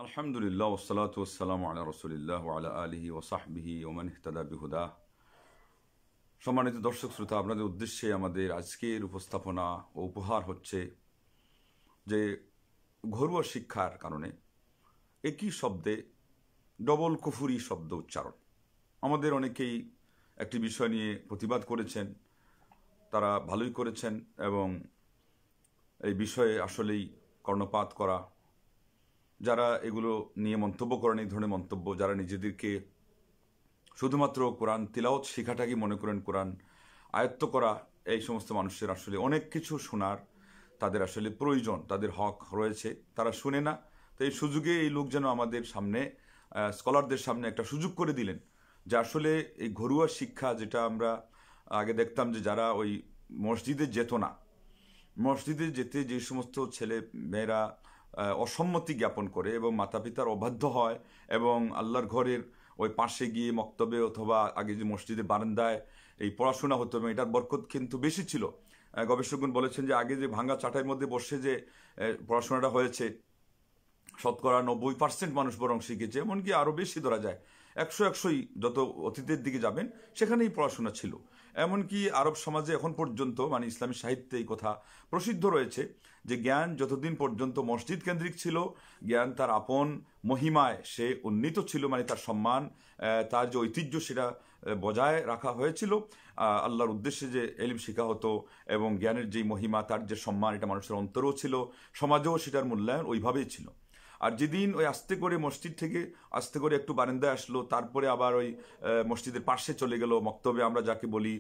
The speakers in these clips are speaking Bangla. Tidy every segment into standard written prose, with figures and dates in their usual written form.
আলহামদুলিল্লাহ ওয়াসসালাতু ওয়াসসালামু আলা রাসূলিল্লাহ ওয়া আলা আলিহি ওয়া সাহবিহি ওয়া মান ইহতাদা বিহুদাহ। সম্মানিত দর্শক শ্রোতা, আপনাদের উদ্দেশ্যে আমাদের আজকের উপস্থাপনা ও উপহার হচ্ছে যে ঘরোয়া শিক্ষার কারণে একই শব্দে ডবল কুফুরি শব্দ উচ্চারণ। আমাদের অনেকেই একটি বিষয় নিয়ে প্রতিবাদ করেছেন, তারা ভালোই করেছেন, এবং এই বিষয়ে আসলেই কর্ণপাত করা, যারা এগুলো নিয়ে মন্তব্য করেন, এই ধরনের মন্তব্য, যারা নিজেদেরকে শুধুমাত্র কোরআন তিলাওয়াত শেখাটাকে মনে করেন কোরআন আয়ত্ত করা, এই সমস্ত মানুষের আসলে অনেক কিছু শোনার তাদের আসলে প্রয়োজন, তাদের হক রয়েছে, তারা শুনে না। তো এই সুযোগে এই লোক যেন আমাদের সামনে, স্কলারদের সামনে একটা সুযোগ করে দিলেন যে আসলে এই ঘরোয়া শিক্ষা, যেটা আমরা আগে দেখতাম যে যারা ওই মসজিদে যেত না, মসজিদে যেতে যে সমস্ত ছেলে মেয়েরা অসম্মতি জ্ঞাপন করে এবং মাতা পিতার অবাধ্য হয় এবং আল্লাহর ঘরের ওই পাশে গিয়ে মক্তবে অথবা আগে যে মসজিদের বারান্দায় এই পড়াশোনা হতো, এবং এটার বরকত কিন্তু বেশি ছিল। গবেষকগণ বলেছেন যে আগে যে ভাঙ্গা চাটাইয়ের মধ্যে বসে যে পড়াশোনাটা হয়েছে, শতকরা 90% মানুষ বরং শিখেছে, এমনকি আরও বেশি ধরা যায় 100-100ই যত অতীতের দিকে যাবেন সেখানেই পড়াশোনা ছিল। এমনকি আরব সমাজে এখন পর্যন্ত, মানে ইসলামী সাহিত্যে এই কথা প্রসিদ্ধ রয়েছে যে জ্ঞান যতদিন পর্যন্ত মসজিদ কেন্দ্রিক ছিল, জ্ঞান তার আপন মহিমায় সে উন্নীত ছিল, মানে তার সম্মান, তার যে ঐতিহ্য সেটা বজায় রাখা হয়েছিল। আল্লাহর উদ্দেশ্যে যে এলিম শেখা হতো এবং জ্ঞানের যেই মহিমা, তার যে সম্মান, এটা মানুষের অন্তরেও ছিল, সমাজেও সেটার মূল্যায়ন ওইভাবেই ছিল। আর যেদিন ওই আস্তে করে মসজিদ থেকে আস্তে করে একটু বারান্দায় আসলো, তারপরে আবার ওই মসজিদের পাশে চলে গেল, মক্তবে আমরা যাকে বলি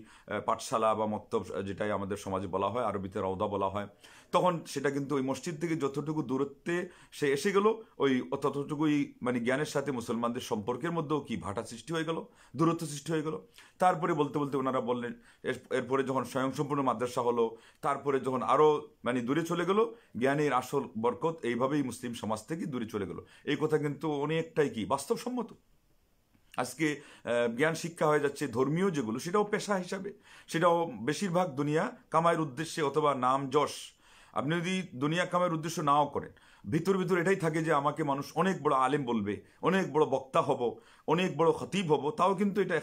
পাঠশালা বা মক্তব, যেটাই আমাদের সমাজে বলা হয়, আরবিতে রওদা বলা হয়, তখন সেটা কিন্তু ওই মসজিদ থেকে যতটুকু দূরত্বে সে এসে গেল, ওই ততটুকুই মানে জ্ঞানের সাথে মুসলমানদের সম্পর্কের মধ্যেও কি ভাটা সৃষ্টি হয়ে গেল, দূরত্ব সৃষ্টি হয়ে গেল। তারপরে বলতে বলতে ওনারা বললেন, এরপরে যখন স্বয়ংসম্পূর্ণ মাদ্রাসা হলো, তারপরে যখন আরও মানে দূরে চলে গেল, জ্ঞানের আসল বরকত এইভাবেই মুসলিম সমাজ থেকে দূরে চলে গেল। এই কথা কিন্তু অনেকটাই কি বাস্তবসম্মত। আজকে জ্ঞান শিক্ষা হয়ে যাচ্ছে ধর্মীয় যেগুলো, সেটাও পেশা হিসাবে, সেটাও বেশিরভাগ দুনিয়া কামাইয়ের উদ্দেশ্যে অথবা নাম যশ। আপনি যদি দুনিয়া কামাইয়ের উদ্দেশ্য নাও করেন, ভিতর ভিতর এটাই থাকে যে আমাকে মানুষ অনেক বড় আলেম বলবে, অনেক বড় বক্তা হব, অনেক বড় খতিব হব, তাও কিন্তু এটা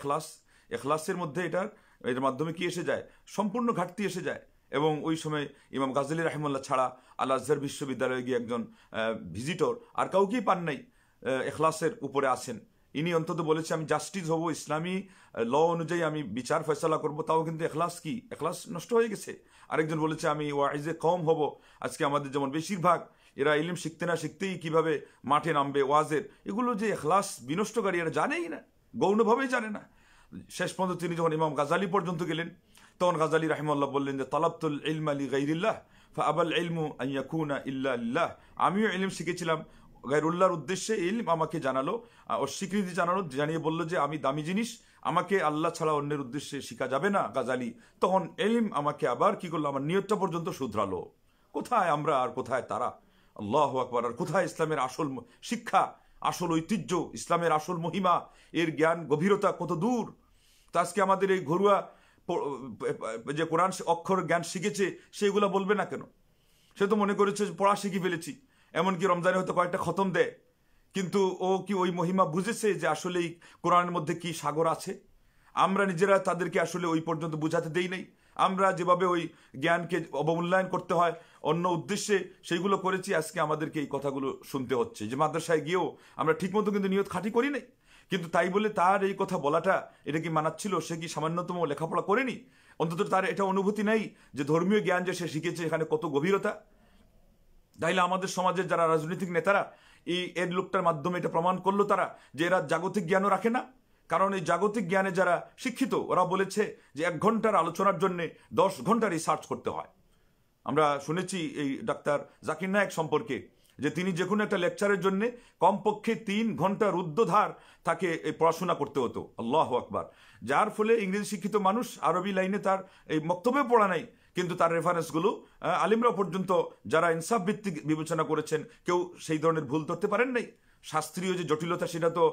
এখলাসের মধ্যে এর মাধ্যমে কি এসে যায়, সম্পূর্ণ ঘাটতি এসে যায়। এবং ওই সময় ইমাম গাজ্জালী রাহিমাহুল্লাহ ছাড়া আল আজহার বিশ্ববিদ্যালয়ে গিয়ে একজন ভিজিটর আর কাউকেই পান নাই এখলাসের উপরে আছেন। ইনি অন্তত বলেছে আমি জাস্টিস হব, ইসলামী ল অনুযায়ী আমি বিচার ফয়সালা করব, তাও কিন্তু এখলাস নষ্ট হয়ে গেছে। আরেকজন বলেছে আমি ওয়াইজে কম হব। আজকে আমাদের যেমন বেশিরভাগ এরা ইলম শিখতে না শিখতেই কিভাবে মাঠে নামবে ওয়াজের, এগুলো যে এখলাস বিনষ্টকারী এরা জানেই না, গৌণভাবেই জানে না। শেষ পর্যন্ত তিনি যখন ইমাম গাজ্জালী পর্যন্ত গেলেন, তখন গাজ্জালী রাহিমাহুল্লাহ বললেন যে তালাবতুল ইলমা লিগাইরিল্লাহ ফাআবাল ইলমু আন ইয়াকুনা ইল্লা লিল্লাহ। আমিও ইলম শিখেছিলাম গায়রুল্লাহর উদ্দেশ্যে, ইলম আমাকে জানালো, ওর স্বীকৃতি জানিয়ে বললো যে আমি দামি জিনিস, আমাকে আল্লাহ ছাড়া অন্যের উদ্দেশ্যে শিখা যাবে না গাজ্জালী। তখন ইলম আমাকে আবার কি করলো, আমার নিয়তটা পর্যন্ত শুধরালো। কোথায় আমরা আর কোথায় তারা? আল্লাহু আকবার। আর কোথায় ইসলামের আসল শিক্ষা, আসল ঐতিহ্য, ইসলামের আসল মহিমা, এর জ্ঞান গভীরতা কত দূর? তো আজকে আমাদের এই ঘরোয়া যে কোরআন অক্ষর জ্ঞান শিখেছে সেগুলো বলবে না কেন? সে তো মনে করেছে পড়া শিখে ফেলেছি, এমনকি রমজানে হয়তো কয়েকটা খতম দেয়, কিন্তু ও কি ওই মহিমা বুঝেছে যে আসলে এই কোরআনের মধ্যে কি সাগর আছে? আমরা নিজেরা তাদেরকে আসলে ওই পর্যন্ত বুঝাতে দেই নাই। আমরা যেভাবে ওই জ্ঞানকে অবমূল্যায়ন করতে হয় অন্য উদ্দেশ্যে সেইগুলো করেছি, আজকে আমাদেরকে এই কথাগুলো শুনতে হচ্ছে যে মাদ্রাসায় গিয়েও আমরা ঠিকমতো কিন্তু নিয়ত খাঁটি করি নাই। কিন্তু তাই বলে তার এই কথা বলাটা এটা কি মানাচ্ছিল? সে কি সামান্যতম লেখাপড়া করেনি? অন্তত তার এটা অনুভূতি নাই যে ধর্মীয় জ্ঞান যে সে শিখেছে এখানে কত গভীরতা? তাইলে আমাদের সমাজের যারা রাজনৈতিক নেতারা এর লোকটার মাধ্যমে এটা প্রমাণ করলো তারা যে এরা জাগতিক জ্ঞানও রাখে না। কারণ এই জাগতিক জ্ঞানে যারা শিক্ষিত, ওরা বলেছে যে 1 ঘন্টার আলোচনার জন্য 10 ঘন্টা রিসার্চ করতে হয়। আমরা শুনেছি এই ডাক্তার জাকির নায়েক সম্পর্কে যে তিনি যে কোনো একটা লেকচারের জন্য কমপক্ষে 3 ঘন্টা রুদ্ধধার তাকে এই পড়াশোনা করতে হতো। আল্লাহু আকবার। যার ফলে ইংরেজি শিক্ষিত মানুষ আরবি লাইনে তার এই মক্তবে পড়া নাই, কিন্তু তার রেফারেন্সগুলো আলিমরাও পর্যন্ত যারা ইনসাফ ভিত্তিক বিবেচনা করেছেন কেউ সেই ধরনের ভুল ধরতে পারেন নাই। শাস্ত্রীয় যে জটিলতা সেটা তো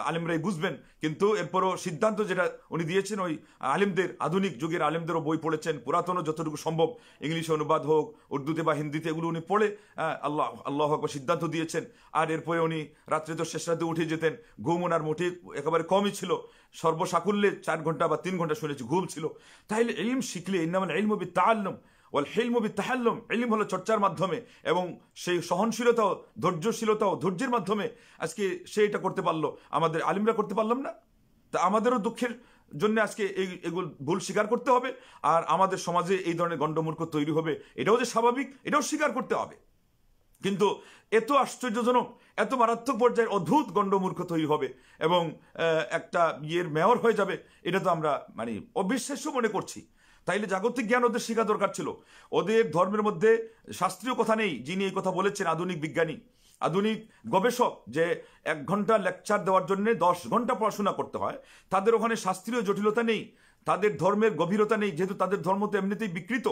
আলিমরাই বুঝবেন, কিন্তু এরপরও সিদ্ধান্ত যেটা উনি দিয়েছেন ওই আলিমদের, আধুনিক যুগের আলিমদেরও বই পড়েছেন, পুরাতনও যতটুকু সম্ভব ইংলিশে অনুবাদ হোক, উর্দুতে বা হিন্দিতে, এগুলো উনি পড়ে আল্লাহ আকবার সিদ্ধান্ত দিয়েছেন। আর এরপরে উনি রাত্রে তো শেষ রাতে উঠে যেতেন, ঘুম ওনার মোটে একেবারে কমই ছিল, সর্বসাকুল্যে 4 ঘন্টা বা 3 ঘন্টা শুনেছি ঘুম ছিল। তাইলে ইলম শিখলে ইন্নামাল ইলমু বিত্তাআল্লুম ওয়াল হিলমু বিত্তাহাল্লুম, ইলম হলো চর্চার মাধ্যমে এবং সেই সহনশীলতাও ধৈর্যশীলতাও ধৈর্যের মাধ্যমে আজকে সে এটা করতে পারলো, আমাদের আলিমরা করতে পারলাম না। তা আমাদেরও দুঃখের জন্য আজকে এগুলো ভুল স্বীকার করতে হবে, আর আমাদের সমাজে এই ধরনের গণ্ডমূর্খ তৈরি হবে, এটাও যে স্বাভাবিক এটাও স্বীকার করতে হবে। কিন্তু এত আশ্চর্যজনক, এত মারাত্মক পর্যায়ের অদ্ভুত গণ্ডমূর্খ তৈরি হবে এবং একটা ইয়ের মেয়র হয়ে যাবে, এটা তো আমরা মানে অবিশ্বাস্য মনে করছি। তাইলে জাগতিক জ্ঞান ওদের শেখা দরকার ছিল। ওদের ধর্মের মধ্যে শাস্ত্রীয় কথা নেই। যিনি এই কথা বলেছেন আধুনিক বিজ্ঞানী, আধুনিক গবেষক, যে 1 ঘন্টা লেকচার দেওয়ার জন্য 10 ঘন্টা পড়াশোনা করতে হয়, তাদের ওখানে শাস্ত্রীয় জটিলতা নেই, তাদের ধর্মের গভীরতা নেই, যেহেতু তাদের ধর্ম তো এমনিতেই বিকৃত।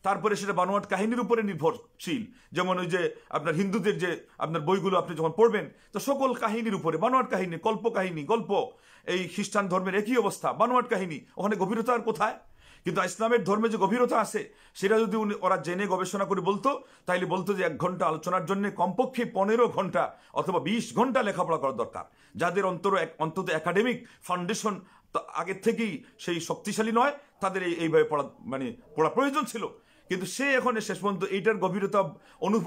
তারপরে সেটা বানোয়াট কাহিনীর উপরে নির্ভরশীল। যেমন ওই যে আপনার হিন্দুদের যে আপনার বইগুলো আপনি যখন পড়বেন, তো সকল কাহিনীর উপরে বানোয়াট কাহিনী, কল্প কাহিনী, গল্প। এই খ্রিস্টান ধর্মের একই অবস্থা, বানোয়াট কাহিনী, ওখানে গভীরতা আর কোথায়? কিন্তু ইসলামের ধর্মে যে গভীরতা আছে সেটা যদি ওরা জেনে গবেষণা করে বলতো, তাইলে বলতো যে 1 ঘন্টা আলোচনার জন্য কমপক্ষে 15 ঘন্টা অথবা 20 ঘন্টা লেখাপড়া করা দরকার, যাদের অন্তত একাডেমিক ফাউন্ডেশন আগের থেকেই সেই শক্তিশালী নয়, তাদের এইভাবে পড়া প্রয়োজন ছিল। কিন্তু সে এখন শেষ পর্যন্ত এইটার গভীরতা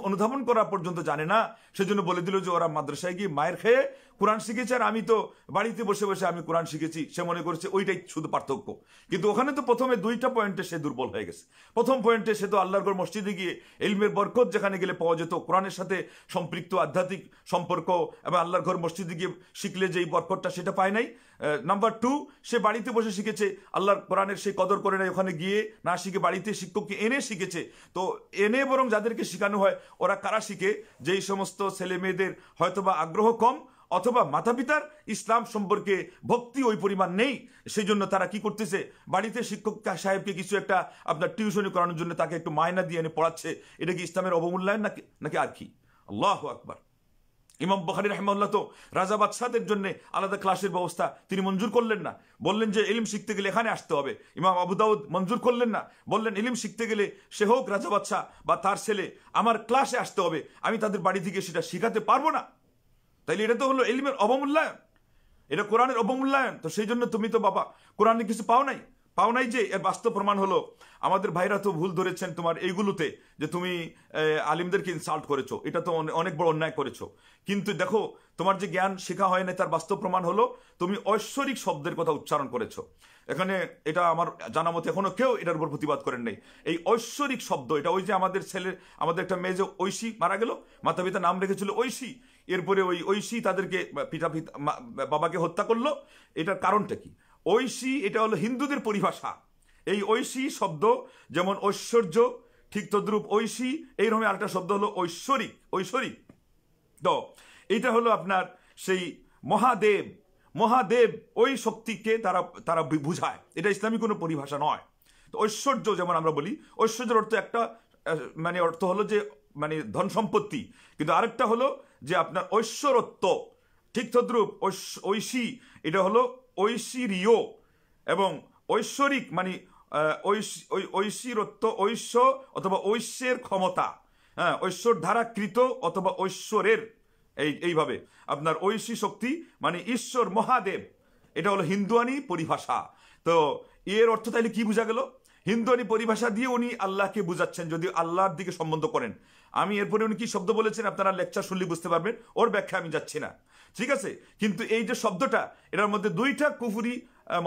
অনুধাবন করা পর্যন্ত জানে না। সেজন্য বলে দিল যে ওরা মাদ্রাসায় গিয়ে মায়ের খেয়ে কোরআন শিখেছে, আর আমি তো বাড়িতে বসে বসে আমি কোরআন শিখেছি। সে মনে করেছে ওইটাই শুধু পার্থক্য। কিন্তু ওখানে তো প্রথমে 2টা পয়েন্টে সে দুর্বল হয়ে গেছে। প্রথম পয়েন্টে সে তো আল্লাহর ঘর মসজিদে গিয়ে ইলমের বরকত যেখানে গেলে পাওয়া যেত, কোরআনের সাথে সম্পৃক্ত আধ্যাত্মিক সম্পর্ক এবং আল্লাহর ঘর মসজিদে গিয়ে শিখলে যেই বরকতটা সেটা পায় নাই। নাম্বার 2, সে বাড়িতে বসে শিখেছে, আল্লাহর কোরআনের সেই কদর করে নাই, ওখানে গিয়ে না শিখে বাড়িতে শিক্ষককে এনে শিখেছে। তো এনে বরং যাদেরকে শেখানো হয় ওরা কারা শিখে? যেই সমস্ত ছেলে মেয়েদের হয়তোবা আগ্রহ কম অথবা মাতা পিতার ইসলাম সম্পর্কে ভক্তি ওই পরিমাণ নেই, সেই জন্য তারা কি করতেছে, বাড়িতে শিক্ষক সাহেবকে কিছু একটা আপনার টিউশনি করানোর জন্য তাকে একটু মায়না দিয়ে এনে পড়াচ্ছে। এটা কি ইসলামের অবমূল্যায়ন নাকি আর কি? আল্লাহু আকবার। ইমাম বুখারী রাহিমাহুল্লাহ তো রাজা বাদশাদের জন্য আলাদা ক্লাসের ব্যবস্থা তিনি মঞ্জুর করলেন না, বললেন যে ইলম শিখতে গেলে এখানে আসতে হবে। ইমাম আবু দাউদ মঞ্জুর করলেন না, বললেন ইলম শিখতে গেলে সে হোক রাজা বাদশাহ বা তার ছেলে, আমার ক্লাসে আসতে হবে, আমি তাদের বাড়ি থেকে সেটা শিখাতে পারবো না। তাইলে এটা তো হলো ইলমের অবমূল্যায়ন, এটা কোরআনের অবমূল্যায়ন। তো সেই জন্য তুমি তো বাবা কোরআনে কিছু পাও নাই। যে এর বাস্তব প্রমাণ হলো আমাদের ভাইরা তো ভুল ধরেছেন তোমার এইগুলোতে, যে তুমি আলিমদেরকে ইনসাল্ট করেছো, এটা তো অনেক বড় অন্যায় করেছো। কিন্তু দেখো তোমার যে জ্ঞান শেখা হয় না তার বাস্তব প্রমাণ হলো তুমি ঐশ্বরিক শব্দের কথা উচ্চারণ করেছো। এখানে এটা আমার জানা মতে এখনো কেউ এটার উপর প্রতিবাদ করেন নাই। এই ঐশ্বরিক শব্দ, এটা ওই যে আমাদের একটা মেয়ে যে ঐশী মারা গেল, মাতা পিতা নাম রেখেছিল ঐশী, এরপরে ওই ঐশী তাদেরকে বাবাকে হত্যা করলো। এটার কারণটা কি? ঐশী এটা হলো হিন্দুদের পরিভাষা। এই ঐশী শব্দ যেমন ঐশ্বর্য, ঠিক তদ্রূপ ঐশী এইরকম আরেকটা শব্দ হলো ঐশ্বরিক। তো এইটা হলো আপনার সেই মহাদেব ওই শক্তিকে তারা বুঝায়। এটা ইসলামী কোনো পরিভাষা নয়। তো ঐশ্বর্য যেমন আমরা বলি, ঐশ্বর্যের অর্থ একটা অর্থ হলো যে ধন সম্পত্তি, কিন্তু আরেকটা হলো যে আপনার ঐশ্বরত্ব। ঠিক তদ্রূপ ঐশী এটা হলো ঐশ্বরীয় এবং ঐশ্বরিক ঐশ্বরত্ব, ঐশ্ব অথবা ঐশ্বরের ক্ষমতা, হ্যাঁ, ঐশ্বর দ্বারা কৃত অথবা ঐশ্বরের, এইভাবে আপনার ঐশী শক্তি ঈশ্বর মহাদেব। এটা হলো হিন্দুয়ানি পরিভাষা। তো এর অর্থ তাইলে কি বোঝা গেল? হিন্দুয়ানি পরিভাষা দিয়ে উনি আল্লাহকে বুঝাচ্ছেন, যদি আল্লাহর দিকে সম্বন্ধ করেন। আমি এরপরে উনি কি শব্দ বলেছেন আপনারা লেকচার শুনলে বুঝতে পারবেন, ওর ব্যাখ্যা আমি যাচ্ছি না, ঠিক আছে? কিন্তু এই যে শব্দটা, এটার মধ্যে 2টা কুফরি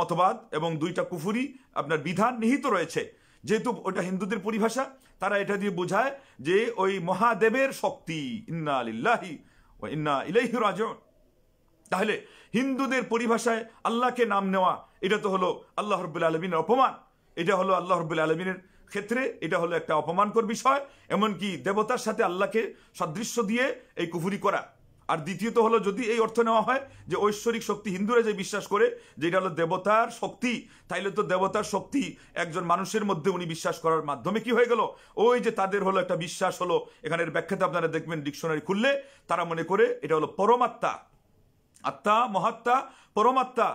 মতবাদ এবং 2টা কুফরি আপনার বিধান নিহিত রয়েছে। যেহেতু ওটা হিন্দুদের পরিভাষা, তারা এটা দিয়ে বোঝায় যে ওই মহাদেবের শক্তি, ইন্না লিল্লাহি ওয়া ইন্না ইলাইহি রাজিউন। তাহলে হিন্দুদের পরিভাষায় আল্লাহকে নাম নেওয়া, এটা তো হলো আল্লাহ রাব্বুল আলামিনের অপমান। এটা হলো আল্লাহ রাব্বুল আলামিনের ক্ষেত্রে এটা হলো একটা অপমানকর বিষয়। এমনকি দেবতার সাথে আল্লাহকে সাদৃশ্য দিয়ে এই কুফরি করা, আর দ্বিতীয়ত হলো যদি এই অর্থ নেওয়া হয় যে ঐশ্বরিক শক্তি, হিন্দুরা যে বিশ্বাস করে যে এটা হলো দেবতার শক্তি, তাইলে তো দেবতার শক্তি একজন মানুষের মধ্যে উনি বিশ্বাস করার মাধ্যমে কি হয়ে গেল, ওই যে তাদের হলো একটা বিশ্বাস হলো, এখানের ব্যাখ্যাতে আপনারা দেখবেন ডিকশনারি খুললে তারা মনে করে এটা হলো পরমাত্মা, আত্মা, মহাত্মা, পরমাত্মা।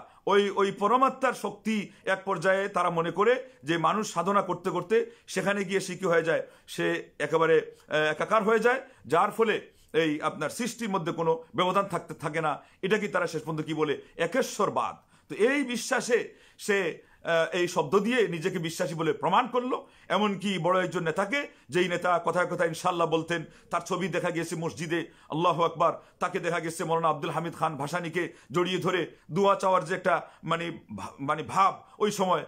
ওই পরমাত্মার শক্তি এক পর্যায়ে তারা মনে করে যে মানুষ সাধনা করতে করতে সেখানে গিয়ে সে কি হয়ে যায়, সে একেবারে একাকার হয়ে যায়, যার ফলে এই আপনার সৃষ্টির মধ্যে কোনো ব্যবধান থাকে না। এটা কি তারা শেষ পর্যন্ত কি বলে, একেশ্বরবাদ। তো এই বিশ্বাসে সে এই শব্দ দিয়ে নিজেকে বিশ্বাসী বলে প্রমাণ করলো। এমনকি বড় একজন নেতাকে, যেই নেতা কথায় কথায় ইনশাল্লাহ বলতেন, তার ছবি দেখা গেছে মসজিদে, আল্লাহু আকবার, তাকে দেখা গেছে মৌলানা আব্দুল হামিদ খান ভাসানীকে জড়িয়ে ধরে দোয়া চাওয়ার যে একটা মানে ভাব ওই সময়,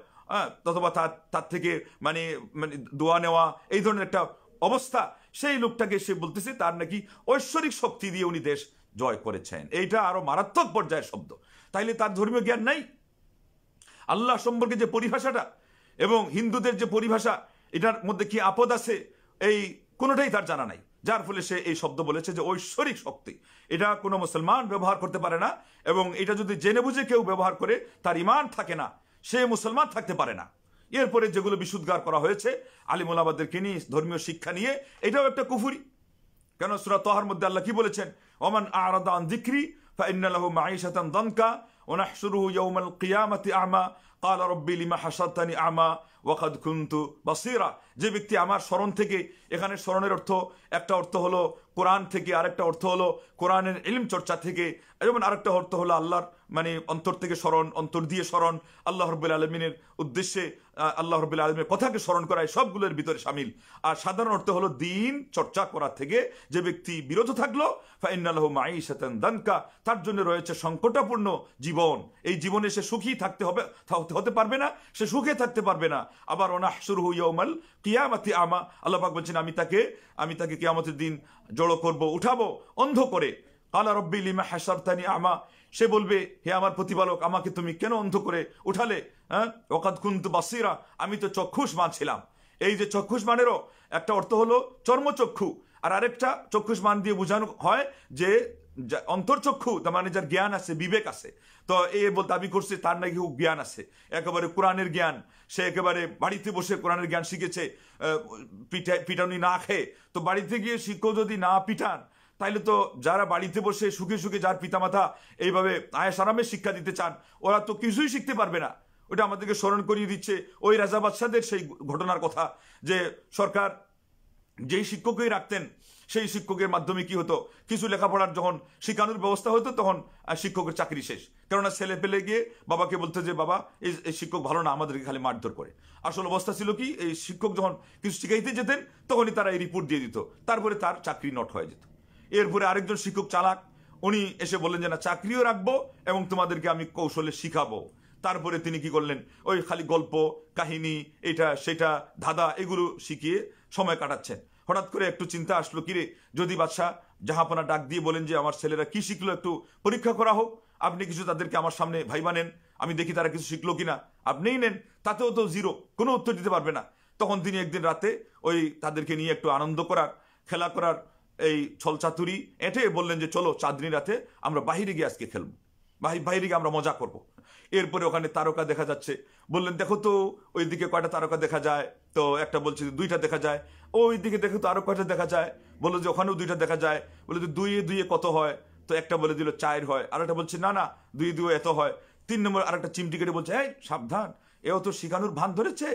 অথবা তার থেকে মানে দোয়া নেওয়া, এই ধরনের একটা অবস্থা, সেই লোকটাকে সে বলতেছে তার নাকি ঐশ্বরিক শক্তি দিয়ে উনি দেশ জয় করেছেন। এইটা আরো মারাত্মক পর্যায়ের শব্দ। তাইলে তার ধর্মীয় জ্ঞান নাই। আল্লাহ সম্পর্কে যে পরিভাষাটা এবং হিন্দুদের যে পরিভাষা, এটার মধ্যে কি আপদ আছে, এই কোনোটাই তার জানা নাই, যার ফলে সে এই শব্দ বলেছে যে ঐশ্বরিক শক্তি। এটা কোনো মুসলমান ব্যবহার করতে পারে না, এবং এটা যদি জেনে বুঝে কেউ ব্যবহার করে তার ঈমান থাকে না, সে মুসলমান থাকতে পারে না। এরপরে যেগুলো বিশুদ্ধার করা হয়েছে আলিম ওলামাদেরকে নিয়ে, ধর্মীয় শিক্ষা নিয়ে, এটাও একটা কুফরি। কেন সূরা তাহার মধ্যে আল্লাহ কি বলেছেন, ওমান আ'রাদা আন যিকরি ফাইন্না লাহু মাঈশাতান দানকা ওয়া নাহশুরুহু ইয়াওমাল কিয়ামাতি আ'মা ক্বালা রাব্বি লিমা হাশারতানি আ'মা ওয়া ক্বাদ কুনতু বাসীরা। যে ব্যক্তি আমার স্মরণ থেকে, এখানে স্মরণের অর্থ, একটা অর্থ হলো কোরআন থেকে, আরেকটা অর্থ হলো কোরআনের ইলম চর্চা থেকে, এবং আরেকটা অর্থ হলো আল্লাহর মানে অন্তর থেকে স্মরণ, অন্তর দিয়ে স্মরণ, আল্লাহ রাব্বুল আলামিনের উদ্দেশ্যে আল্লাহ রাব্বুল আলামিনের কথাকে স্মরণ করা, সবগুলোর ভিতরে শামিল। আর সাধারণ অর্থ হলো দিন চর্চা করা থেকে যে ব্যক্তি বিরত থাকলো, ফাইন্না লাহু মাঈশাতান দানকা, তার জন্য রয়েছে সংকটাপূর্ণ জীবন। এই জীবনে সে সুখী হতে পারবে না, সে সুখে থাকতে পারবে না। আবার ওয়ানাহশুরুহু ইয়াওমাল কিয়ামাতি আমা, আল্লাহ পাক বলছেন আমি তাকে কিয়ামতের দিন জড়ো করব, উঠাবো অন্ধ করে। ক্বালা রাব্বি লিমা হাশারতানি আমা, সে বলবে হে আমার প্রতিপালক, আমাকে তুমি কেন অন্ধ করে উঠালে? ওয়া ক্বাদ কুনতু বাসীরা, আমি তো চক্ষুষ্মান ছিলাম। এই যে চক্ষুষ্মানেরও একটা অর্থ হলো চর্মচক্ষু, আর আরেকটা চক্ষুষ্মান দিয়ে বোঝানো হয় যে অন্তর্চক্ষু, তার মানে যার জ্ঞান আছে, বিবেক আছে। তো এ দাবি করছে তার নাকি জ্ঞান আছে, একেবারে কোরআনের জ্ঞান, সে একেবারে বাড়িতে বসে কোরআনের জ্ঞান শিখেছে, পিটানি না খেয়ে। তো বাড়িতে গিয়ে শিক্ষক যদি না পিটান, তাইলে তো যারা বাড়িতে বসে সুখে সুখে যার পিতামাতা এইভাবে আয়েশ আরামে শিক্ষা দিতে চান, ওরা তো কিছুই শিখতে পারবে না। ওটা আমাদেরকে স্মরণ করিয়ে দিচ্ছে ওই রাজা বাদশাদের সেই ঘটনার কথা, যে সরকার যেই শিক্ষকই রাখতেন, সেই শিক্ষকের মাধ্যমে কি হতো, কিছু লেখাপড়ার যখন শিখানোর ব্যবস্থা হতো, তখন শিক্ষকের চাকরি শেষ। কেননা ছেলে পেলে গিয়ে বাবাকে বলতে যে বাবা এই শিক্ষক ভালো না, আমাদেরকে খালি মারধর করে। আসল অবস্থা ছিল কি, এই শিক্ষক যখন কিছু শিখাইতে যেতেন তখনই তারা এই রিপোর্ট দিয়ে দিত, তারপরে তার চাকরি নট হয়ে যেত। এরপরে আরেকজন শিক্ষক চালাক, উনি এসে বললেন যে না, চাকরিও রাখবো এবং তোমাদেরকে আমি কৌশলে শিখাবো। তারপরে তিনি কি করলেন, ওই খালি গল্প কাহিনী, এটা সেটা ধাঁধা, এগুলো শিখিয়ে সময় কাটাচ্ছেন। হঠাৎ করে একটু চিন্তা আসলো, কিরে, যদি বাদশাহ জাহাপনা ডাক দিয়ে বলেন যে আমার ছেলেরা কি শিখলো একটু পরীক্ষা করা হোক, আপনি কিছু তাদেরকে আমার সামনে ভাইবা নেন, আমি দেখি তারা কিছু শিখলো কিনা। আপনিই নেন, তাতেও তো জিরো, কোনো উত্তর দিতে পারবে না। তখন তিনি একদিন রাতে ওই তাদেরকে নিয়ে একটু আনন্দ করার, খেলা করার এই ছলচাতুরি এঁটে বললেন যে চলো চাঁদনি রাতে আমরা বাহিরে গিয়ে আজকে খেলবো, বাহিরে গিয়ে আমরা মজা করব। এরপরে ওখানে তারকা দেখা যাচ্ছে, বললেন দেখো তো ওই দিকে কয়টা তারকা দেখা যায়, তো একটা বলছে যে 2টা দেখা যায়। ওই দিকে দেখো তো আরো কয়টা দেখা যায়, বললো যে ওখানেও 2টা দেখা যায়। বলে যে 2 কত হয়, তো একটা বলে দিল 4 হয়, আর একটা বলছে না 2 এত হয়। 3 নম্বর আরেকটা চিমটি কেটে বলছে এই সাবধান, এও তো শিখানোর ভান ধরেছে,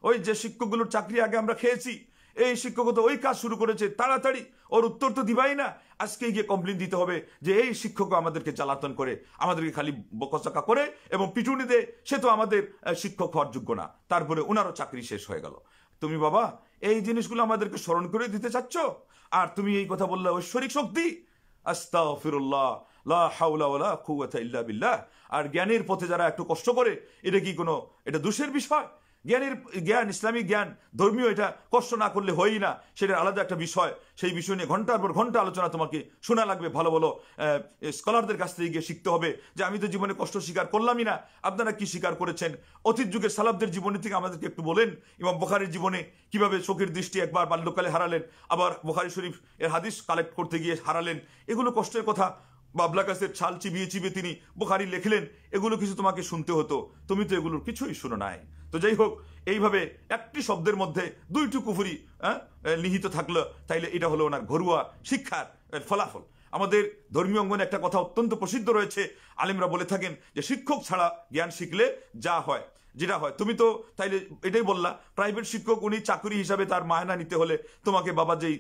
ওই যে শিক্ষকগুলোর চাকরি আগে আমরা খেয়েছি, এই শিক্ষক তো ওই কাজ শুরু করেছে, তাড়াতাড়ি ওর উত্তর তো দিবাই না, আজকে গিয়ে কমপ্লেন দিতে হবে যে এই শিক্ষক আমাদেরকে জ্বালাতন করে, আমাদেরকে খালি বকচকা করে এবং পিটুনি দেয়, সে তো আমাদের শিক্ষক হওয়ার যোগ্য না। তারপরে ওনারও চাকরি শেষ হয়ে গেল। তুমি বাবা এই জিনিসগুলো আমাদেরকে স্মরণ করে দিতে চাচ্ছ, আর তুমি এই কথা বললে ঐশ্বরিক শক্তি। আস্তাগফিরুল্লাহ, লা হাওলা ওয়ালা কুওয়াতা ইল্লা বিল্লাহ। আর জ্ঞানের পথে যারা একটু কষ্ট করে, এটা কি কোনো এটা দোষের বিষয়? জ্ঞান ইসলামিক জ্ঞান ধর্মীয় এটা কষ্ট না করলে হয়ই না, সেটার আলাদা একটা বিষয়। সেই বিষয় নিয়ে ঘন্টার পর ঘন্টা আলোচনা তোমাকে শোনা লাগবে। ভালো ভালো স্কলারদের কাছ থেকে গিয়ে শিখতে হবে যে আমি তো জীবনে কষ্ট স্বীকার করলামই না, আপনারা কি স্বীকার করেছেন। অতীত যুগের সালাফদের জীবনী থেকে আমাদেরকে একটু বলেন ইমাম বুখারীর জীবনে কিভাবে চোখের দৃষ্টি একবার বাল্যকালে হারালেন, আবার বুখারী শরীফ এর হাদিস কালেক্ট করতে গিয়ে হারালেন। এগুলো কষ্টের কথা। বাবলা গাছের ছাল চিবিয়ে চিবিয়ে তিনি বুখারী লিখলেন, এগুলো কিছু তোমাকে শুনতে হতো, তুমি তো এগুলোর কিছুই শুনো নাই। তো যাই হোক, এইভাবে একটি শব্দের মধ্যে দুইটি কুফরি নিহিত থাকলো, তাইলে এটা হলো ওনার ঘরোয়া শিক্ষার ফলাফল। আমাদের ধর্মীয় অঙ্গনে একটা কথা অত্যন্ত প্রসিদ্ধ রয়েছে, আলেমরা বলে থাকেন যে শিক্ষক ছাড়া জ্ঞান শিখলে যা হয় যেটা হয়। তুমি তো তাইলে এটাই বললা, প্রাইভেট শিক্ষক উনি চাকরি হিসাবে তার মায়না নিতে হলে তোমাকে বাবা যেই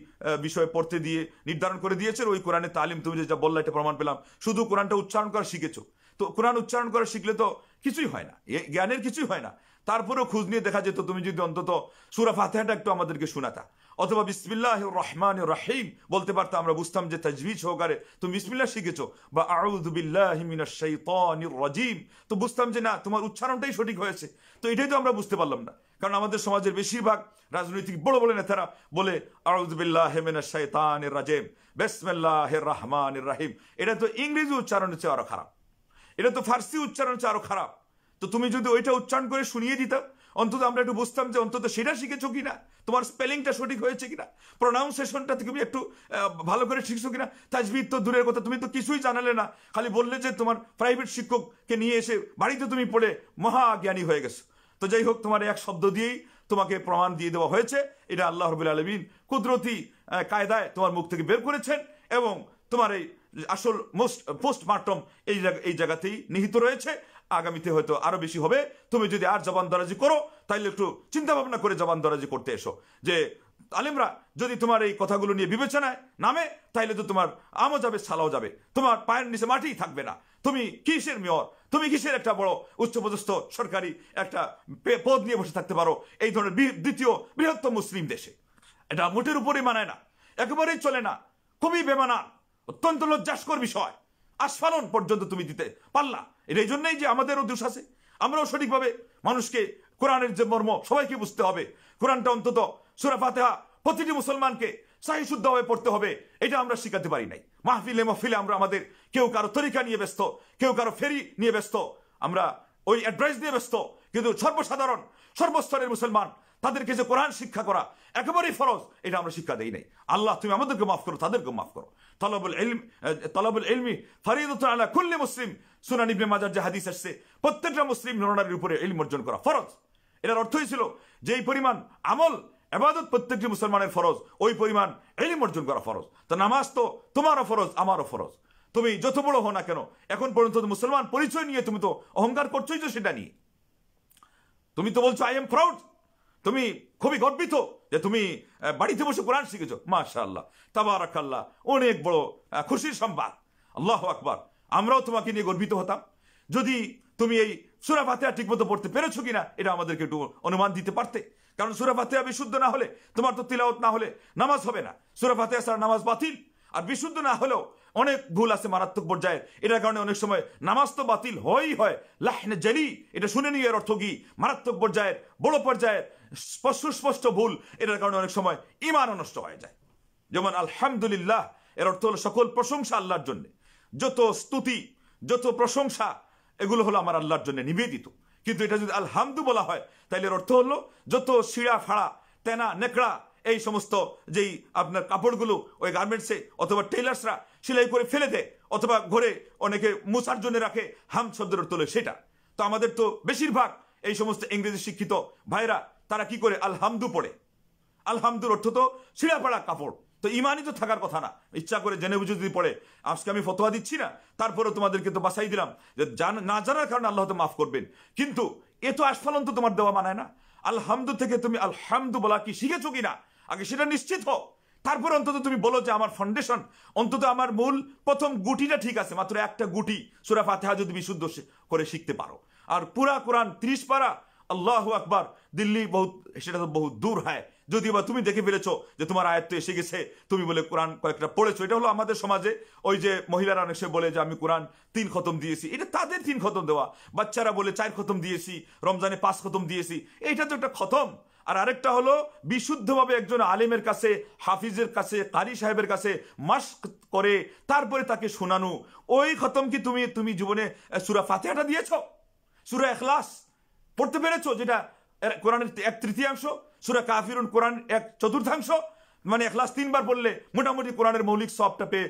বিষয়ে পড়তে দিয়ে নির্ধারণ করে দিয়েছে ওই কোরআনে তালিম, তুমি যেটা বললা এটা প্রমাণ পেলাম। শুধু কোরআনটা উচ্চারণ করা শিখেছো, তো কোরআন উচ্চারণ করা শিখলে তো কিছুই হয় না, জ্ঞানের কিছুই হয় না। তারপরেও খোঁজ নিয়ে দেখা যেত তুমি যদি অন্তত সূরা ফাতিহাটা একটু আমাদেরকে শোনাতা, অথবা বিসমিল্লাহির রহমানির রহিম বলতে পারতা, আমরা বুঝতাম যে তাজবিদ সহকারে তুমি বিসমিল্লাহ শিখেছো, বা আউযু বিল্লাহি মিনাশ শাইতানির রাজিম, তো বুঝতাম যে না তোমার উচ্চারণটাই সঠিক হয়েছে। তো এটাই তো আমরা বুঝতে পারলাম না, কারণ আমাদের সমাজের বেশিরভাগ রাজনৈতিক বড় বড় নেতারা বলে আউযু বিল্লাহি মিনাশ শাইতানির রাজিম, বিসমিল্লাহির রহমানির রহিম। এটা তো ইংরেজি উচ্চারণের চেয়ে আরো খারাপ, এটা তো ফার্সি উচ্চারণের চেয়ে আরো খারাপ। তো তুমি যদি ওইটা উচ্চারণ করে শুনিয়ে দিতাম, অন্তত আমরা একটু বুঝতাম যে অন্তত সেটা শিখেছো কিনা, তোমার স্পেলিংটা সঠিক হয়েছে কিনা, প্রোনাউন্সিয়েশনটা তুমি একটু ভালো করে শিখছো কিনা। তাজবিদ তো দূরের কথা, তুমি তো কিছুই জানালে না, খালি বললে যে তোমার প্রাইভেট শিক্ষককে নিয়ে এসে বাড়িতে তুমি পড়ে মহাজ্ঞানী হয়ে গেছো। তো যাই হোক, তোমার এক শব্দ দিয়েই তোমাকে প্রমাণ দিয়ে দেওয়া হয়েছে, এটা আল্লাহ রাব্বুল আলামিন কুদরতি কায়দায় তোমার মুখ থেকে বের করেছেন, এবং তোমার এই আসল পোস্টমার্টম এই জায়গাতেই নিহিত রয়েছে। আগামীতে হয়তো আরো বেশি হবে। তুমি যদি আর জবান দরাজি করো, তাইলে একটু চিন্তা ভাবনা করে জবান দরাজি করতে এসো, যে আলেমরা যদি তোমার এই কথাগুলো নিয়ে বিবেচনায় নামে, তাইলে তো তোমার আমও যাবে, সালাও যাবে, তোমার পায়ের নিচে মাটিই থাকবে না। তুমি কিসের মেয়র, তুমি কিসের একটা বড় উচ্চপদস্থ সরকারি একটা পদ নিয়ে বসে থাকতে পারো এই ধরনের দ্বিতীয় বৃহত্তম মুসলিম দেশে? এটা মোটের উপরেই মানায় না, একেবারেই চলে না, খুবই বেমানান, অত্যন্ত লজ্জাস্কর বিষয়। আস্ফালন পর্যন্ত তুমি দিতে পারলা। এই জন্যই যে আমাদেরও দোষ আছে, আমরাও সঠিকভাবে মানুষকে কোরআনের যে মর্ম সবাইকে বুঝতে হবে। কোরআনটা অন্তত সূরা ফাতিহা প্রতিটি মুসলমানকে সহিহ শুদ্ধভাবে পড়তে হবে, এটা আমরা শিখাতে পারি নাই। মাহফিলে আমরা আমাদের কেউ কারো তরিকা নিয়ে ব্যস্ত, কেউ কারো ফেরি নিয়ে ব্যস্ত, আমরা ওই অ্যাডভাইস নিয়ে ব্যস্ত, কিন্তু সর্বসাধারণ সর্বস্তরের মুসলমান তাদেরকে যে কোরআন শিক্ষা করা একেবারেই ফরজ, এটা আমরা শিক্ষা দেই নাই। আল্লাহ তুমি আমাদেরকে মাফ করো, তাদেরকে মাফ করো। তলবুল ইলমি ফরিদাতুন আলা কুল্লি মুসলিম, সুনান ইবনে মাজার যে হাদিস আসছে, প্রত্যেকটা মুসলিম নরনারীর উপরে ইলম অর্জন করা ফরজ। এটার অর্থই ছিল যে এই পরিমাণ আমল ইবাদত প্রত্যেকটি মুসলমানের ফরজ, ওই পরিমাণ ইলম অর্জন করা ফরজ। তো নামাজ তো তোমারও ফরজ, আমারও ফরজ। তুমি যত বড় হও না কেন, এখন পর্যন্ত মুসলমান পরিচয় নিয়ে তুমি তো অহংকার করছোই, তো সেটা নিয়ে তুমি তো বলছো আই এম প্রাউড, তুমি খুবই গর্বিত যে তুমি বাড়িতে বসে কোরআন শিখেছো। মাশাআল্লাহ, তাবারাকাল্লাহ, অনেক বড় খুশির সংবাদ, আল্লাহু আকবার। আমরাও তোমাকে নিয়ে গর্বিত হতাম যদি তুমি এই সূরা ফাতিহা ঠিকমতো পড়তে পেরেছো কিনা এটা আমাদেরকে একটু অনুমান দিতে পারতে। কারণ সূরা ফাতিহা বিশুদ্ধ না হলে, তোমার তো তিলাওয়াত না হলে নামাজ হবে না। সূরা ফাতিহা ছাড়া নামাজ বাতিল। আর বিশুদ্ধ না হলেও অনেক ভুল আছে মারাত্মক পর্যায়ের, এটার কারণে অনেক সময় নামাজ তো বাতিল হয়ই হয়। লাহনে জালি, এটা শুনে নিয়ে এর অর্থ কি, মারাত্মক পর্যায়ের বড় পর্যায়ের সুস্পষ্ট ভুল, এটার কারণে অনেক সময় ঈমানও নষ্ট হয়ে যায়। যেমন আলহামদুলিল্লাহ, এর অর্থ হলো সকল প্রশংসা আল্লাহর জন্য, যত স্তুতি যত প্রশংসা এগুলো হলো আমার আল্লাহর জন্য নিবেদিত। কিন্তু এটা যদি আলহামদু বলা হয়, তাহলে এর অর্থ হলো যত শিরা ফাড়া তেনা নেকড়া এই সমস্ত যেই আপনার কাপড়গুলো ওই গার্মেন্টসে অথবা টেইলার্সরা সেলাই করে ফেলে দেয়, অথবা ঘরে অনেকে মুছার জন্য রাখে, হাম শব্দের অর্থ হলো সেটা। তো আমাদের তো বেশিরভাগ এই সমস্ত ইংরেজি শিক্ষিত ভাইরা তারা কি করে আলহামদু পড়ে। আলহামদুর অর্থ তো ছিঁড়া ফাড়া কাপড়, তো ইমানই তো থাকার কথা না। ইচ্ছা করে জেনে বুঝে যদি পড়ে, আজকে আমি ফতোয়া দিচ্ছি না, তারপরে তোমাদেরকে তো বাসাই দিলাম যে না জানার কারণে আল্লাহ তো মাফ করবেন, কিন্তু এ তো আস্ফালন তো তোমার দেওয়া মানায় না। আলহামদু থেকে তুমি আলহামদু বলা কি শিখেছো কিনা আগে সেটা নিশ্চিত হও, তারপরে অন্তত তুমি বলো যে আমার ফাউন্ডেশন, অন্তত আমার মূল প্রথম গুটিটা ঠিক আছে। মাত্র একটা গুটি সূরা ফাতিহা যদি বিশুদ্ধ করে শিখতে পারো, আর পুরা কোরআন 30 পারা, আল্লাহু আকবার, দিল্লি বহুত সেটা তো বহুত দূর হয়, যদিও বা তুমি দেখে ফেলেছো যে তোমার আয়াত তো এসে গেছে, তুমি বলে কোরআন কয়েকটা পড়েছো। এটা হলো আমাদের সমাজে ওই যে মহিলারা অনেক সময় বলে যে আমি কোরআন 3 খতম দিয়েছি, এটা তাদের 3 খতম দেওয়া। বাচ্চারা বলে 4 খতম দিয়েছি, রমজানে 5 খতম দিয়েছি, এইটা তো একটা খতম। আর আরেকটা হলো বিশুদ্ধভাবে একজন আলেমের কাছে, হাফিজের কাছে, কারি সাহেবের কাছে মাস্ক করে তারপরে তাকে শোনানো। ওই খতম কি তুমি জীবনে সূরা ফাতিহাটা দিয়েছো? সূরা ইখলাস পড়তে পেরেছো, যেটা কোরআনের 1/3, সূরা কাফিরুন কোরআন 1/4, মানে ইখলাস 3 বার পড়লে মোটামুটি কোরআনের মৌলিক সবটা পেয়ে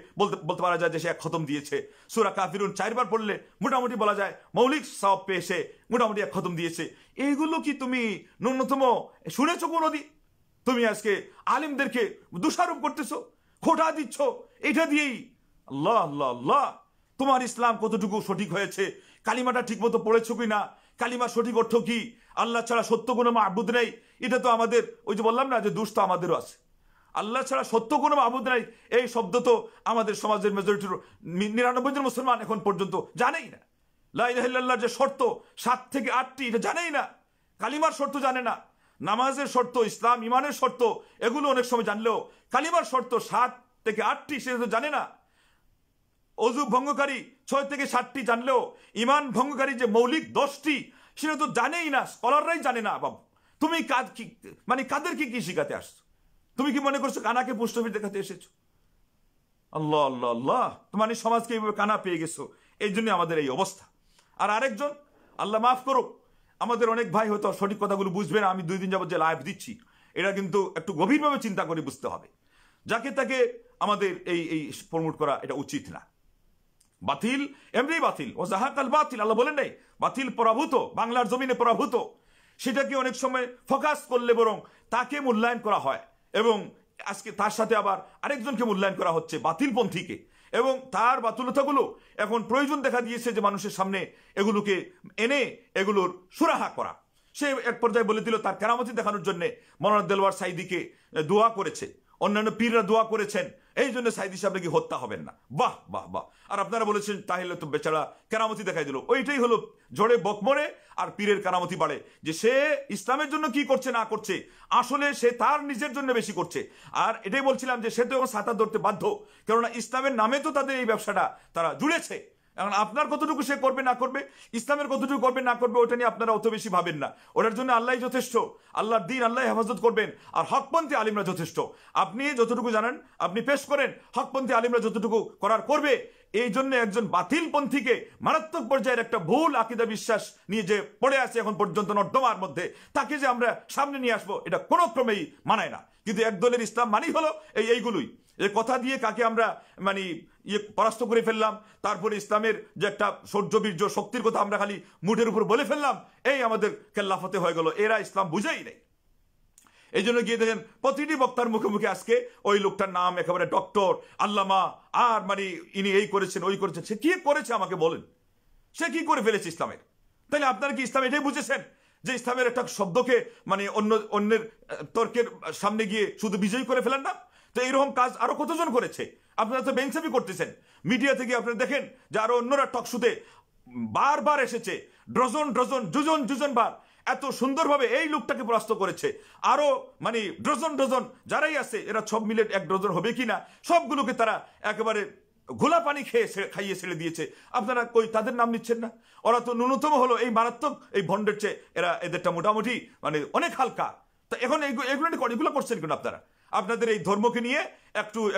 বলতে পারা যায় যে সে 1 খতম দিয়েছে। সূরা কাফিরুন 4 বার পড়লে মোটামুটি বলা যায় মৌলিক সব পেয়ে সে মোটামুটি 1 খতম দিয়েছে। এইগুলো কি তুমি ন্যূনতম শুনেছো কোনোদিন? তুমি আজকে আলিমদেরকে দোষারোপ করতেছো, খোঁটা দিচ্ছ এটা দিয়েই। আল্লাহ আল্লাহ আল্লাহ, তোমার ইসলাম কতটুকু সঠিক হয়েছে, কালিমাটা ঠিক মতো পড়েছো কি না, কালিমার সঠিক অর্থ কি, আল্লাহ ছাড়া সত্য কোনো মাবুদ নেই, এটা তো আমাদের ওই যে বললাম না যে দোষ তো আমাদেরও আছে। আল্লাহ ছাড়া সত্য কোনো মাবুদ নাই এই শব্দ তো আমাদের সমাজের মেজরিটির 99 জন মুসলমান এখন পর্যন্ত জানেই না। লা ইলাহা ইল্লাল্লাহর যে শর্ত 7 থেকে 8টি এটা জানেই না, কালিমার শর্ত জানে না, নামাজের শর্ত, ইসলাম ইমানের শর্ত এগুলো অনেক সময় জানলেও কালিমার শর্ত 7 থেকে 8টি সেটা তো জানে না। অজু ভঙ্গকারী 6 থেকে 7টি জানলেও ইমান ভঙ্গকারী যে মৌলিক 10টি সেটা তো জানেই না, স্কলাররাই জানে না। বাবু তুমি মানে কাদেরকে কি শিখাতে আসছো? তুমি কি মনে করছো কানাকে পুষ্টফির দেখাতে এসেছো? আল্লাহ আল্লাহ আল্লাহ, মানে সমাজকে এইভাবে কানা পেয়ে গেছো, এই জন্য আমাদের এই অবস্থা। আর আরেকজন, আল্লাহ মাফ করো, আমাদের অনেক ভাই হয়তো সঠিক কথাগুলো বুঝবে না। আমি 2 দিন যাবত যে লাইভ দিচ্ছি এটা কিন্তু একটু গভীরভাবে চিন্তা করে বুঝতে হবে। যাকে তাকে আমাদের এই প্রমোট করা এটা উচিত না। বাতিল এমনি বাতিল, ও জাহাকাল বাতিল, আল্লাহ বলেন নাই বাতিল পরাভূত, বাংলার জমিনে পরাভূত। সেটাকে অনেক সময় ফোকাস করলে বরং তাকে মূল্যায়ন করা হয়, এবং আজকে তার সাথে আবার আরেকজনকে মূল্যায়ন করা হচ্ছে বাতিলপন্থীকে, এবং তার বাতুলতাগুলো এখন প্রয়োজন দেখা দিয়েছে যে মানুষের সামনে এগুলোকে এনে এগুলোর সুরাহা করা। সে এক পর্যায়ে বলে দিল তার কেরামতি দেখানোর জন্য মৌলানা দেলওয়ার সাইদিকে দোয়া করেছে, অন্যান্য পীররা দোয়া করেছেন, এই জন্য সাইদি সাহেব কি হত্যা হবেন না। বাহ বাহ বাহ। আর আপনারা বলেছেন তাহলে তো বেচারা কেরামতি দেখাই দিল। ওইটাই হলো জোরে বকমরে আর পীরের কেরামতি বাড়ে, যে সে ইসলামের জন্য কি করছে না করছে, আসলে সে তার নিজের জন্য বেশি করছে। আর এটাই বলছিলাম যে সে তো এখন সাঁতার ধরতে বাধ্য, কেননা ইসলামের নামে তো তাদের এই ব্যবসাটা তারা জুড়েছে। এখন আপনার কতটুকু সে করবে না করবে, ইসলামের কতটুকু করবে না করবে, ওটা নিয়ে আপনারা অত বেশি ভাবেন না। ওটার জন্য আল্লাহ যথেষ্ট, আল্লাহর দিন আল্লাহ হেফাজত করবেন, আর হকপন্থী আলিমরা যথেষ্ট। আপনি যতটুকু জানেন আপনি পেশ করেন, হকপন্থী আলিমরা যতটুকু করার করবে। এই জন্য একজন বাতিলপন্থীকে মারাত্মক পর্যায়ের একটা ভুল আকীদা বিশ্বাস নিয়ে যে পড়ে আছে এখন পর্যন্ত নর্দমার মধ্যে, তাকে যে আমরা সামনে নিয়ে আসবো এটা কোনো ক্রমেই মানায় না। কিন্তু একদলের ইসলাম মানেই হলো এইগুলোই, এই কথা দিয়ে কাকে আমরা মানে পরাস্ত করে ফেললাম, তারপরে ইসলামের যে একটা শৌর্য বীর্য শক্তির কথা আমরা খালি মুঠের উপর বলে ফেললাম, এই আমাদের কেল্লাফতে হয়ে গেল। এরা ইসলাম বুঝেই নেই। এই জন্য গিয়ে দেখেন প্রতিটি বক্তার মুখে মুখে আজকে ওই লোকটার নাম একেবারে ডক্টর, আল্লামা, আর মানে ইনি এই করেছেন ওই করেছেন। সে কি করেছে আমাকে বলেন, সে কি করে ফেলেছে ইসলামের? তাহলে আপনারা কি ইসলাম এটাই বুঝেছেন যে ইসলামের একটা শব্দকে মানে অন্যের তর্কের সামনে গিয়ে শুধু বিজয়ী করে ফেলেন না? তো এইরকম কাজ আরো কতজন করেছে? আপনারা তো বেঞ্চাবি করতেছেন। মিডিয়া থেকে আপনারা দেখেন যে আরো অন্যরা টকশুতে বারবার এসেছে, ডজন ডজন দুজন দুজন বার এত সুন্দরভাবে এই লোকটাকে পরাস্ত করেছে। আরো মানে ডজন ডজন যারাই আছে এরা সব মিলে 1 ডজন হবে কিনা, সবগুলোকে তারা একেবারে ঘোলা পানি খাইয়ে ছেড়ে দিয়েছে। আপনারা কই তাদের নাম নিচ্ছেন না? ওরা তো ন্যূনতম হলো এই মারাত্মক এই ভণ্ডের চেয়ে এদেরটা মোটামুটি মানে অনেক হালকা। তা এখন এগুলো করছেন কেন আপনারা? আপনাদের এই ধর্মকে নিয়ে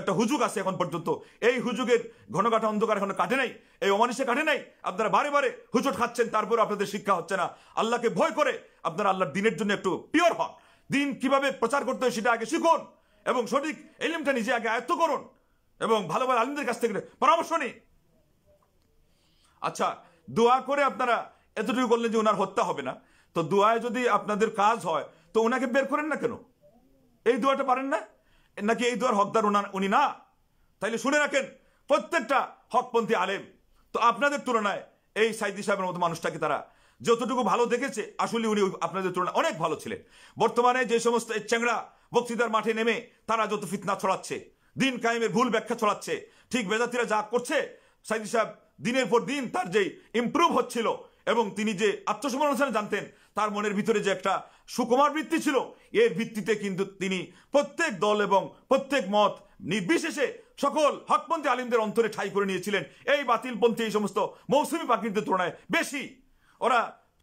একটা হুজুগ আছে এখন পর্যন্ত, এই হুজুগের ঘনঘাটা অন্ধকার এখনো কাটে নাই, এই অমানুষে কাটে নাই। আপনারা বারে বারে হুজুট খাচ্ছেন, তারপরে আপনাদের শিক্ষা হচ্ছে না। আল্লাহকে ভয় করে আপনারা আল্লাহর দিনের জন্য একটু পিওর হন, দিন কিভাবে প্রচার করতে হয় সেটা আগে শিখুন, এবং সঠিক ইলমটা নিজে আগে আয়ত্ত করুন, এবং ভালো ভালো আলিমদের কাছ থেকে পরামর্শ নিন। আচ্ছা, দোয়া করে আপনারা এতটুকু করলেন যে ওনার হত্যা হবে না, তো দোয়ায় যদি আপনাদের কাজ হয় তো ওনাকে বের করেন না কেন? এই দোয়াটা পারেন না নাকি? এই দোয়ার হকদার উনি না? তাইলে শুনে রাখেন, প্রত্যেকটা হকপন্থী আলেম তো আপনাদের তুলনায় এই সাইদি সাহেবের মতো মানুষটাকে তারা যতটুকু ভালো দেখেছে, আসলে উনি আপনাদের তুলনায় অনেক ভালো ছিলেন। বর্তমানে যে সমস্ত চ্যাংড়া বক্তৃতার মাঠে নেমে তারা যত ফিতনা ছড়াচ্ছে, দিন কায়েমের ভুল ব্যাখ্যা ছড়াচ্ছে, ঠিক বেদাতিরা যা করছে, সাইদি সাহেব দিনের পর দিন তার যে ইমপ্রুভ হচ্ছিল এবং তিনি যে আত্মসমালোচনা জানতেন তার মনের ভিতরে যে একটা সুকুমার বৃত্তি ছিল, এর ভিত্তিতে কিন্তু তিনি প্রত্যেক দল এবং প্রত্যেক মত নির্বিশেষে সকল হকপন্থী আলিমদের অন্তরে ঠাঁই করে নিয়েছিলেন। এই বাতিলপন্থী এই সমস্ত মৌসুমী পাখিদের তুলনায় বেশি ওরা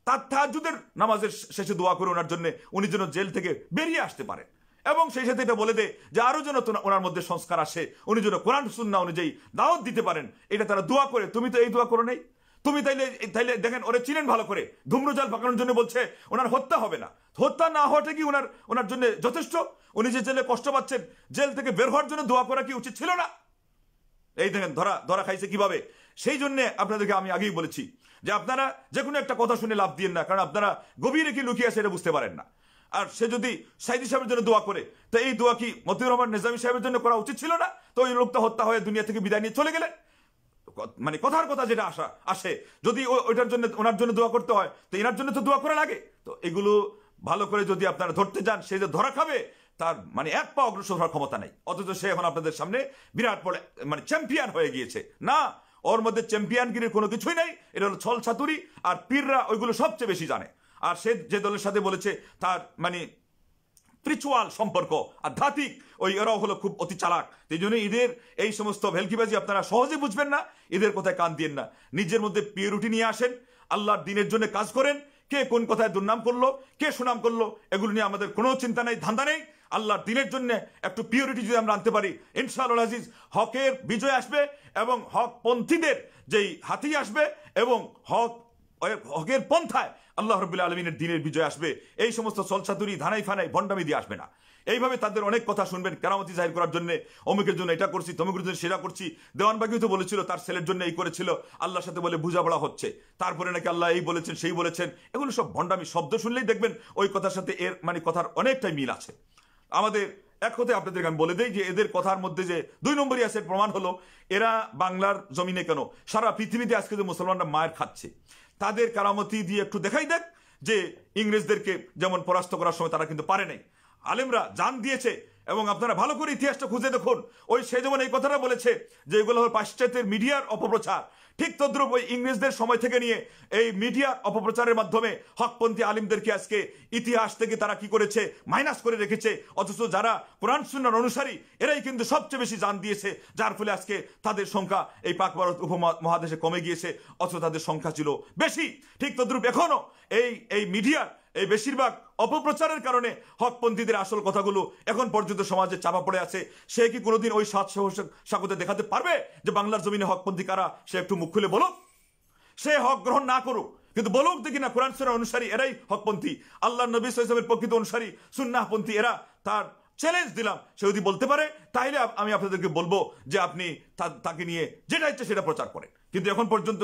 তাহাজ্জুদের নামাজের শেষে দোয়া করে ওনার জন্য, উনি যেন জেল থেকে বেরিয়ে আসতে পারেন, এবং সেই সাথে এটা বলে দেয় যে আরো যেন ওনার মধ্যে সংস্কার আসে, উনি যেন কোরআন সুন্নাহ অনুযায়ী দাওয়াত দিতে পারেন, এটা তারা দোয়া করে। তুমি তো এই দোয়া করো নাই। তুমি তাইলে দেখেন, ওরে চিনেন ভালো করে, ধূম্রজাল পাকানোর জন্য বলছে ওনার হত্যা হবে না। হত্যা না হওয়াটা কি ওনার জন্য যথেষ্ট? উনি যে জেলে কষ্ট পাচ্ছেন, জেল থেকে বের হওয়ার জন্য দোয়া করা কি উচিত ছিল না? এই দেখেন ধরা খাইছে কিভাবে। সেই জন্য আপনাদেরকে আমি আগেই বলেছি যে আপনারা যে কোনো একটা কথা শুনে লাভ দিয়েন না, কারণ আপনারা গভীরে কি লুকিয়ে আছে এটা বুঝতে পারেন না। আর সে যদি সাইদি সাহেবের জন্য দোয়া করে, তো এই দোয়া কি মতিউর রহমান নিজামী সাহেবের জন্য করা উচিত ছিল না? তো ওই লোকটা হত্যা হয়ে দুনিয়া থেকে বিদায় নিয়ে চলে গেলেন। মানে কথার কথা যেটা আসে, যদি ওইটার জন্য ওনার জন্য দোয়া করতে হয়, তো এনার জন্য তো দোয়া করা লাগে। তো এগুলো ভালো করে যদি আপনারা ধরতে যান, সে যে ধরা খাবে তার মানে এক পা অগ্রসর হওয়ার ক্ষমতা নাই, অথচ সে এখন আপনাদের সামনে বিরাট বড় মানে চ্যাম্পিয়ন হয়ে গিয়েছে। না, ওর মধ্যে চ্যাম্পিয়নগিরির কোনো কিছুই নাই। এটা হলো ছল ছাতুরি, আর পীররা ওইগুলো সবচেয়ে বেশি জানে। আর সে যে দলের সাথে বলেছে তার মানে স্পিরিচুয়াল সম্পর্ক, আধ্যাত্মিক, ওই এরাও হলো খুব অতি চালাক। এই জন্য ঈদের এই সমস্ত ভেলকিবাজি আপনারা সহজে বুঝবেন না, ঈদের কথায় কান দিয়েন না। নিজের মধ্যে পিউরিটি নিয়ে আসেন, আল্লাহর দিনের জন্য কাজ করেন। কে কোন কথায় দুর্নাম করলো, কে সুনাম করলো, এগুলো নিয়ে আমাদের কোনো চিন্তা নেই, ধান্দা নেই। আল্লাহর দিনের জন্য একটু পিউরিটি যদি আমরা আনতে পারি, ইনশাআল্লাহ আজিজ হকের বিজয় আসবে, এবং হকপন্থীদের যেই হাতি আসবে, এবং হকের পন্থায় আল্লাহ রাব্বুল আলামিনের দিনের বিজয় আসবে। এই সমস্ত সলসাতুরি ধানাই ফানাই ভণ্ডামি দিয়ে আসবে না। এইভাবে তাদের অনেক কথা শুনবেন কেরামতি জাহির করার জন্য, অমুকের জন্য এটা করছি, তমুকের জন্য সেটা করছি। দেওয়ানবাগিও তো বলেছিল তার ছেলের জন্য এই করেছিল, আল্লাহর সাথে বলে বুঝাপড়া হচ্ছে, তারপরে নাকি আল্লাহ এই বলেছেন সেই বলেছেন। এগুলো সব ভণ্ডামি। শব্দ শুনলেই দেখবেন ওই কথার সাথে এর মানে কথার অনেকটাই মিল আছে। আমাদের এক কথায় আপনাদেরকে আমি বলে দেই যে এদের কথার মধ্যে যে 2 নম্বরই আছে, প্রমাণ হলো এরা বাংলার জমিনে কেন, সারা পৃথিবীতে আজকে যে মুসলমানরা মায়ের খাচ্ছে, তাদের কারামতি দিয়ে একটু দেখাই দেখ যে ইংরেজদেরকে যেমন পরাস্ত করার সময় তারা কিন্তু পারে নাই, আলেমরা জান দিয়েছে। এবং আপনারা ভালো করে ইতিহাসটা খুঁজে দেখুন, ওই সে যেমন এই কথাটা বলেছে যে এগুলো হলো পাশ্চাত্যের মিডিয়ার অপপ্রচার, ঠিক তদ্রুপ ওই ইংরেজদের সময় থেকে নিয়ে এই মিডিয়ার অপপ্রচারের মাধ্যমে হকপন্থী আলিমদেরকে আজকে ইতিহাস থেকে তারা কি করেছে, মাইনাস করে রেখেছে। অথচ যারা কোরআন সুন্নাহর অনুসারী এরাই কিন্তু সবচেয়ে বেশি জান দিয়েছে, যার ফলে আজকে তাদের সংখ্যা এই পাক ভারত উপমহাদেশে কমে গিয়েছে, অথচ তাদের সংখ্যা ছিল বেশি। ঠিক তদ্রুপ এখনো এই মিডিয়ার এই বেশিরভাগ অপপ্রচারের কারণে হকপন্থীদের আসল কথাগুলো এখন পর্যন্ত সমাজে চাপা পড়ে আছে। সে কি কোনোদিন ওই সাগতে দেখাতে পারবে যে বাংলার জমিনে হকপন্থী কারা? সে একটু মুখ খুলে বলুক, সে হক গ্রহণ না করুক, কিন্তু বলুক দেখি না কোরআন সুন্নাহর অনুসারী এরাই হকপন্থী, আল্লাহ নবী সাল্লাল্লাহু আলাইহি ওয়াসাল্লামের প্রকৃত অনুসারী সুন্নাহপন্থী এরা। তার চ্যালেঞ্জ দিলাম, সে যদি বলতে পারে তাইলে আমি আপনাদেরকে বলবো যে আপনি তাকে নিয়ে যেটা ইচ্ছে সেটা প্রচার করেন। কিন্তু এখন পর্যন্ত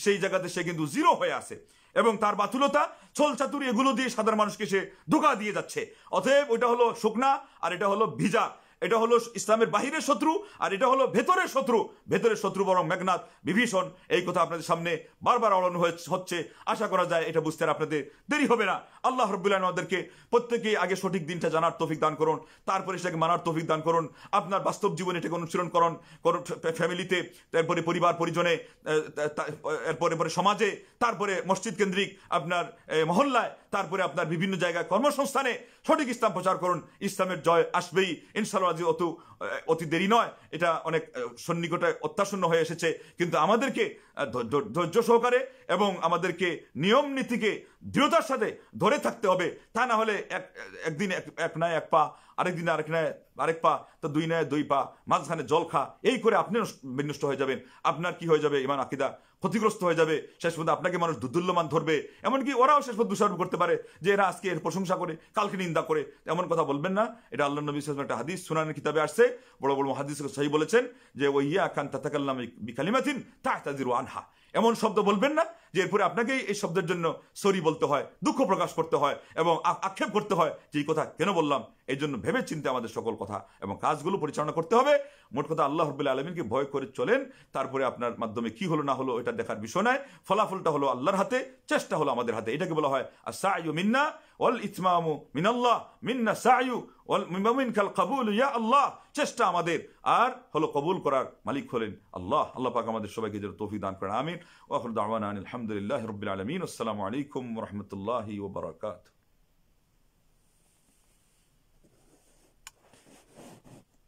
সেই জায়গাতে সে কিন্তু জিরো হয়ে আছে, এবং তার বাতুলতা ছল চাতুরি এগুলো দিয়ে সাধারণ মানুষকে সে ধোঁকা দিয়ে যাচ্ছে। অতএব ওইটা হলো শুকনা আর এটা হলো ভিজা, এটা হলো ইসলামের বাহিরের শত্রু আর এটা হলো ভেতরের শত্রু। ভেতরের শত্রু বরং মেঘনাদ বিভীষণ। এই কথা আপনাদের সামনে বারবার আওড়ানো হচ্ছে, আশা করা যায় এটা বুঝতে আর আপনাদের দেরি হবে না। আল্লাহ রাব্বুল আলামিন আমাদেরকে প্রত্যেকেই আগে সঠিক দিনটা জানার তৌফিক দান করুন, তারপরে সেটাকে মানার তৌফিক দান করুন, আপনার বাস্তব জীবনে এটাকে অনুসরণ করুন, ফ্যামিলিতে, তারপরে পরিবার পরিজনে, এরপরে সমাজে, তারপরে মসজিদ কেন্দ্রিক আপনার মহল্লায়, তারপরে আপনার বিভিন্ন জায়গায় কর্মসংস্থানে সঠিক ইসলাম প্রচার করুন। ইসলামের জয় আসবেই ইনশাআল্লাহ। অতি দেরি নয়, এটা অনেক সন্নিকটে অত্যাসন্ন হয়ে এসেছে, কিন্তু আমাদেরকে ধৈর্য সহকারে এবং আমাদেরকে নিয়ম নীতিকে দৃঢ়তার সাথে ধরে থাকতে হবে। তা না হলে একদিন এক নয় এক পা, আরেকদিন আরেক পা, তো 2 নয় 2 পা, মাঝখানে জল খা, এই করে আপনি বিনষ্ট হয়ে যাবেন। আপনার কি হয়ে যাবে, ইমান আকিদা ক্ষতিগ্রস্ত হয়ে যাবে। শেষ পর্যন্ত আপনাকে মানুষ দুর্দুল্যমান ধরবে, এমনকি ওরাও শেষ পর্যন্ত দোষারোপ করতে পারে যে এরা আজকে এর প্রশংসা করে কালকে নিন্দা করে। এমন কথা বলবেন না। এটা আল্লাহ নবী সাল্লাল্লাহু আলাইহি ওয়াসাল্লাম একটা হাদিস সুনানের কিতাবে আসছে, বড় বড় মুহাদ্দিস সহিহ বলেছেন যে ওইয়া কান তাতাকাল্লাম বিকালিমাতিন তা'তাযিরু আনহা। এমন শব্দ বলবেন না যে এরপরে আপনাকেই এই শব্দের জন্য সরি বলতে হয়, দুঃখ প্রকাশ করতে হয় এবং আক্ষেপ করতে হয় যে এই কথা কেন বললাম। এই জন্য ভেবে চিন্তে আমাদের সকল কথা এবং কাজগুলো পরিচালনা করতে হবে। মোট কথা আল্লাহ রাব্বুল আলামিনকে ভয় করে চলেন, তারপরে আপনার মাধ্যমে কি হলো না হলো এটা দেখার বিষয় নয়। ফলাফলটা হলো আল্লাহর হাতে, চেষ্টা হলো আমাদের হাতে। এটাকে বলা হয় আস-সা'য়ু মিন্না ওয়াল ইতমামু মিনাল্লাহ, মিন্না সা'য়ু ওয়াল মিনকাল কাবুল ইয়া আল্লাহ। চেষ্টা আমাদের, আর হলো কবুল করার মালিক হলেন আল্লাহ। আল্লাহ পাক আমাদের সবাইকে যেন তৌফিক দান করেন, আমিন। ওয়া আখিরু দাওয়ানা আনিল হামদুলিল্লাহি রাব্বিল আলামিন। আসসালামু আলাইকুম ওয়া রাহমাতুল্লাহি ওয়া বারাকাতুহু।